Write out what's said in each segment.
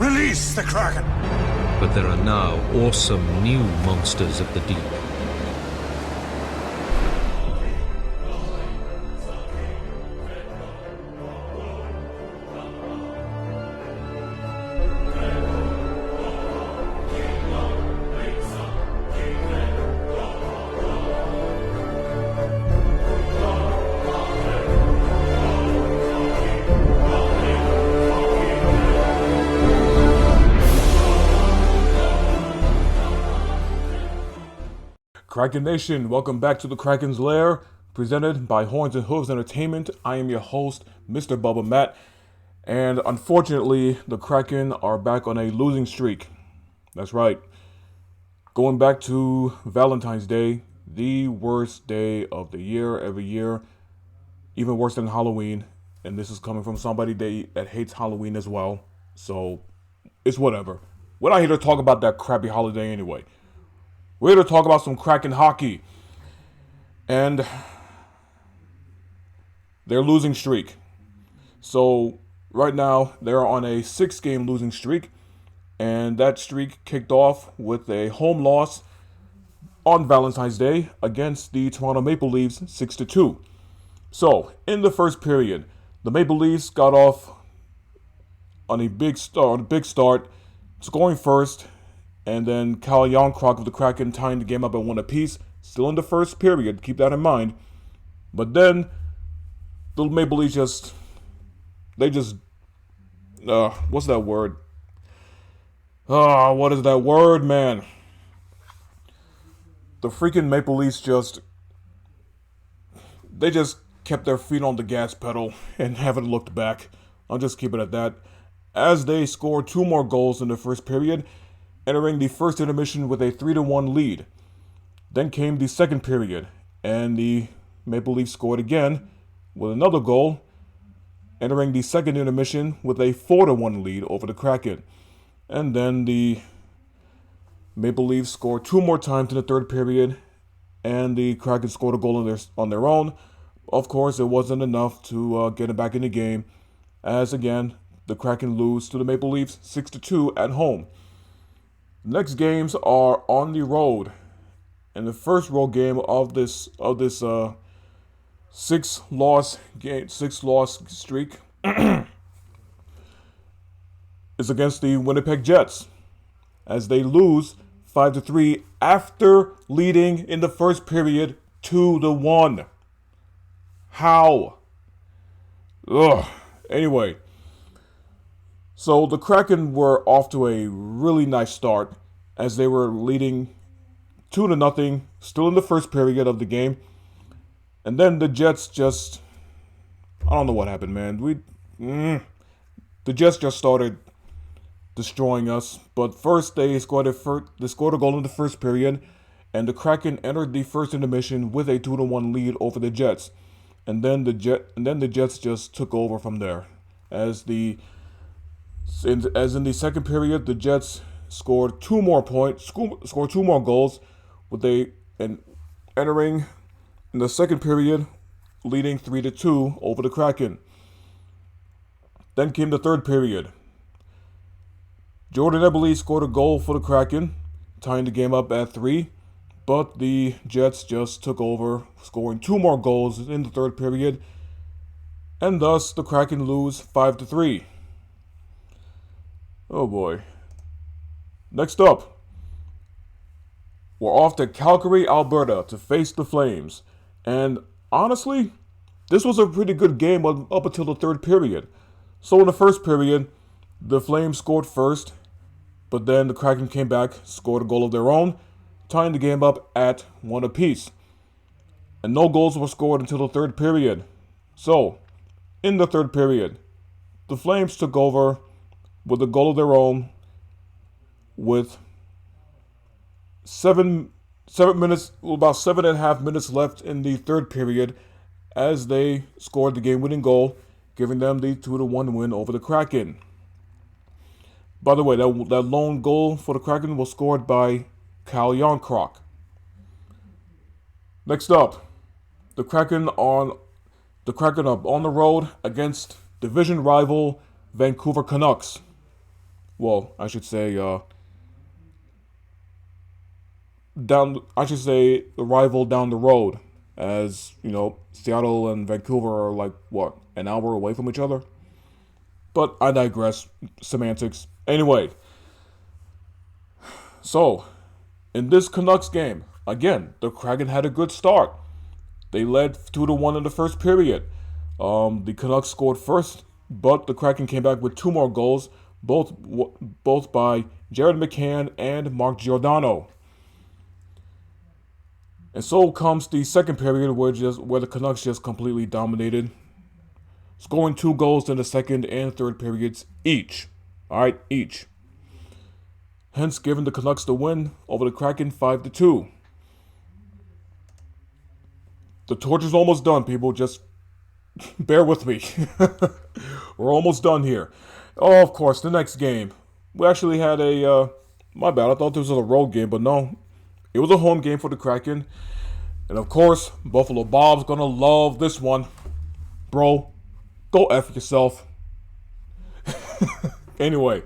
Release the Kraken! But there are now awesome new monsters of the deep. Kraken Nation, welcome back to the Kraken's Lair, presented by Horns and Hooves Entertainment. I am your host, Mr. Bubba Matt, and unfortunately, the Kraken are back on a losing streak. That's right. Going back to Valentine's Day, the worst day of the year, every year, even worse than Halloween, and this is coming from somebody that hates Halloween as well, so it's whatever. We're not here to talk about that crappy holiday anyway. We're here to talk about some Kraken hockey. And they're losing streak. So right now they're on a 6-game losing streak. And that streak kicked off with a home loss on Valentine's Day against the Toronto Maple Leafs 6-2. So in the first period, the Maple Leafs got off on a big start, scoring first. And then Cal Youngcroc of the Kraken tying the game up at 1 apiece. Still in the first period, keep that in mind. But then, the Maple Leafs what's that word? What is that word, man? The freaking Maple Leafs just kept their feet on the gas pedal and haven't looked back. I'll just keep it at that. As they scored 2 more goals in the first period, entering the first intermission with a 3-1 lead. Then came the second period, and the Maple Leafs scored again with another goal, entering the second intermission with a 4-1 lead over the Kraken. And then the Maple Leafs scored 2 more times in the third period, and the Kraken scored a goal on their own. Of course, it wasn't enough to get it back in the game, as again, the Kraken lose to the Maple Leafs 6-2 at home. Next games are on the road, and the first road game of this 6-loss streak is against the Winnipeg Jets, as they lose 5-3 after leading in the first period 2-1. How? Ugh. Anyway. So the Kraken were off to a really nice start as they were leading 2-0, still in the first period of the game. And then the Jets I don't know what happened, man. The Jets just started destroying us. But first they scored a goal in the first period, and the Kraken entered the first intermission with a 2-1 lead over the Jets. And then the Jets just took over from there, as in the second period, the Jets scored 2 more goals, entering in the second period, leading 3-2 over the Kraken. Then came the third period. Jordan Eberle scored a goal for the Kraken, tying the game up at 3, but the Jets just took over, scoring 2 more goals in the third period, and thus the Kraken lose 5-3. Oh boy. Next up, we're off to Calgary, Alberta to face the Flames. And honestly, this was a pretty good game up until the third period. So in the first period, the Flames scored first, but then the Kraken came back, scored a goal of their own, tying the game up at 1 apiece. And no goals were scored until the third period. So, in the third period, the Flames took over with a goal of their own with about 7.5 minutes left in the third period, as they scored the game-winning goal, giving them the 2-1 win over the Kraken. By the way, that lone goal for the Kraken was scored by Cal Youngcroc. Next up, the Kraken are on the road against division rival Vancouver Canucks. well, I should say, the rival down the road, as you know, Seattle and Vancouver are like what, an hour away from each other. But I digress. Semantics. Anyway, so in this Canucks game, again, the Kraken had a good start. They led 2-1 in the first period. The Canucks scored first, but the Kraken came back with two more goals, both by Jared McCann and Mark Giordano. And so comes the second period, where the Canucks just completely dominated, scoring two goals in the second and third periods each. All right, each. Hence, giving the Canucks the win over the Kraken 5-2. The torture's almost done, people. Just bear with me. We're almost done here. Oh, of course, the next game. We actually had my bad, I thought this was a road game, but no. It was a home game for the Kraken. And of course, Buffalo Bob's gonna love this one. Bro, go F yourself. Anyway,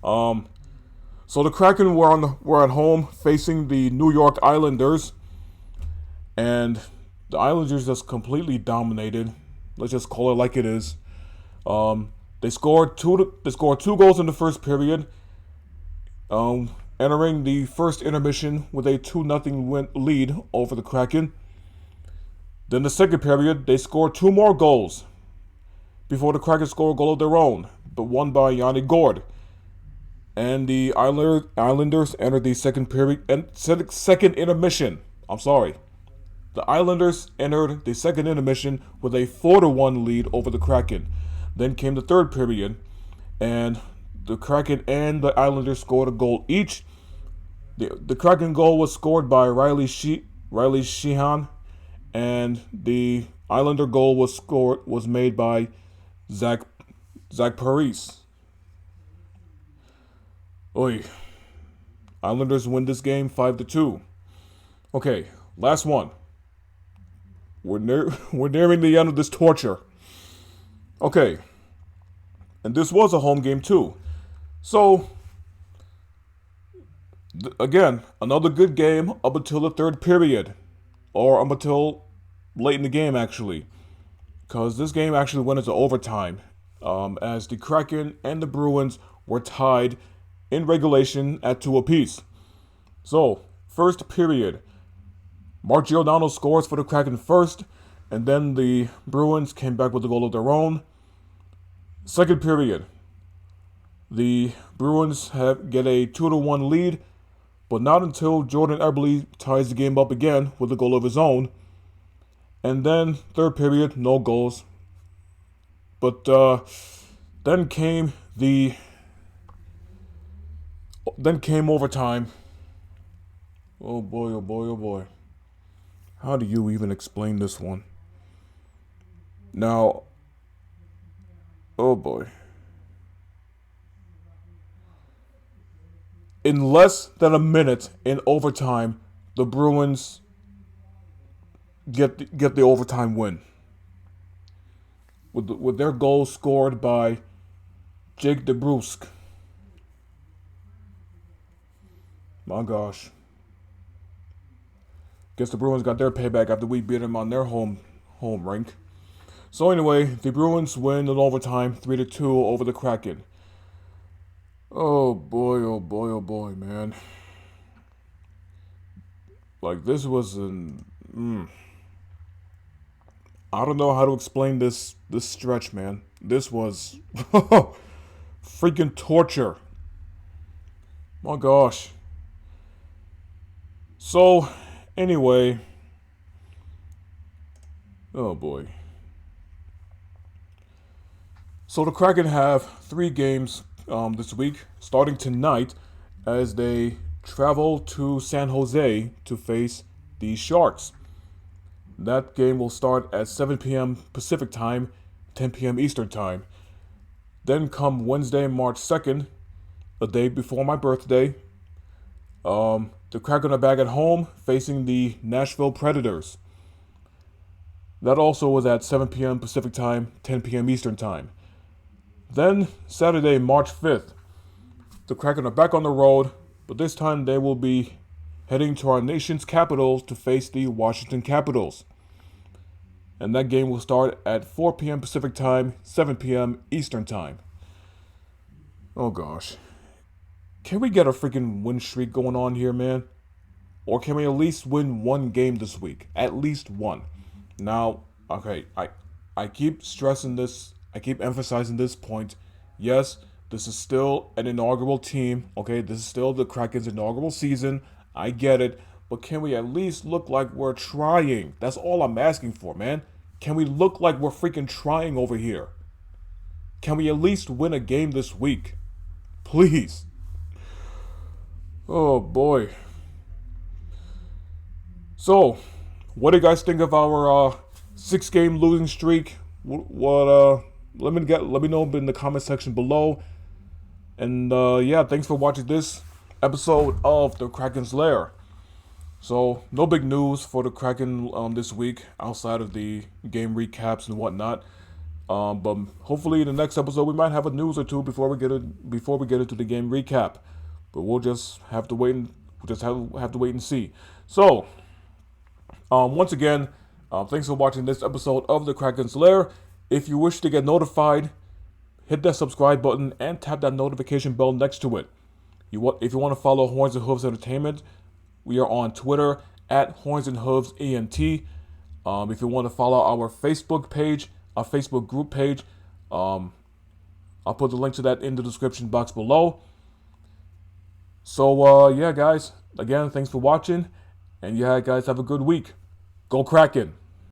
so the Kraken were at home facing the New York Islanders. And the Islanders just completely dominated. Let's just call it like it is. They scored two goals in the first period, entering the first intermission with a 2-0 lead over the Kraken. Then the second period, they scored two more goals before the Kraken scored a goal of their own, but won by Yanni Gourde. And the Islanders entered the second intermission. I'm sorry. The Islanders entered the second intermission with a 4-1 lead over the Kraken. Then came the third period, and the Kraken and the Islanders scored a goal each. The Kraken goal was scored by Riley Sheehan, and the Islander goal was made by Zach Parise. Oy. Islanders win this game 5-2. Okay, last one. We're nearing the end of this torture. Okay. And this was a home game too. So, again, another good game up until the third period. Or up until late in the game, actually. Because this game actually went into overtime. As the Kraken and the Bruins were tied in regulation at 2 apiece. So, first period. Mark Giordano scores for the Kraken first, and then the Bruins came back with a goal of their own. Second period, the Bruins get a 2-1 lead, but not until Jordan Eberle ties the game up again with a goal of his own. And then third period, no goals. But then came overtime. Oh boy, oh boy, oh boy. How do you even explain this one? Now, oh boy. In less than a minute in overtime, the Bruins get the overtime win. With their goal scored by Jake DeBrusk. My gosh. Guess the Bruins got their payback after we beat them on their home rink. So anyway, the Bruins win in overtime 3-2 over the Kraken. Oh boy, oh boy, oh boy, man. Like, this was I don't know how to explain this stretch, man. This was freaking torture. My gosh. So, anyway. Oh boy. So the Kraken have 3 games this week, starting tonight, as they travel to San Jose to face the Sharks. That game will start at 7 p.m. Pacific Time, 10 p.m. Eastern Time. Then come Wednesday, March 2nd, a day before my birthday, the Kraken are back at home facing the Nashville Predators. That also was at 7 p.m. Pacific Time, 10 p.m. Eastern Time. Then, Saturday, March 5th, The Kraken are back on the road, but this time they will be heading to our nation's capital to face the Washington Capitals. And that game will start at 4 p.m. Pacific Time, 7 p.m. Eastern Time. Oh gosh. Can we get a freaking win streak going on here, man? Or can we at least win one game this week? At least one. Now, okay, I keep stressing this, I keep emphasizing this point. Yes, this is still an inaugural team, okay? This is still the Kraken's inaugural season. I get it. But can we at least look like we're trying? That's all I'm asking for, man. Can we look like we're freaking trying over here? Can we at least win a game this week? Please. Oh boy. So, what do you guys think of our 6-game losing streak? Let me know in the comment section below. And yeah, thanks for watching this episode of the Kraken's Lair. So, no big news for the Kraken this week outside of the game recaps and whatnot. But hopefully in the next episode we might have a news or two before we get into the game recap. But we'll just have to wait and see. So, once again, thanks for watching this episode of the Kraken's Lair. If you wish to get notified, hit that subscribe button and tap that notification bell next to it. If you want to follow Horns and Hooves Entertainment, we are on Twitter at Horns and Hooves ENT. If you want to follow our Facebook page, our Facebook group page, I'll put the link to that in the description box below. So yeah, guys, again, thanks for watching, and yeah, guys, have a good week. Go Kraken!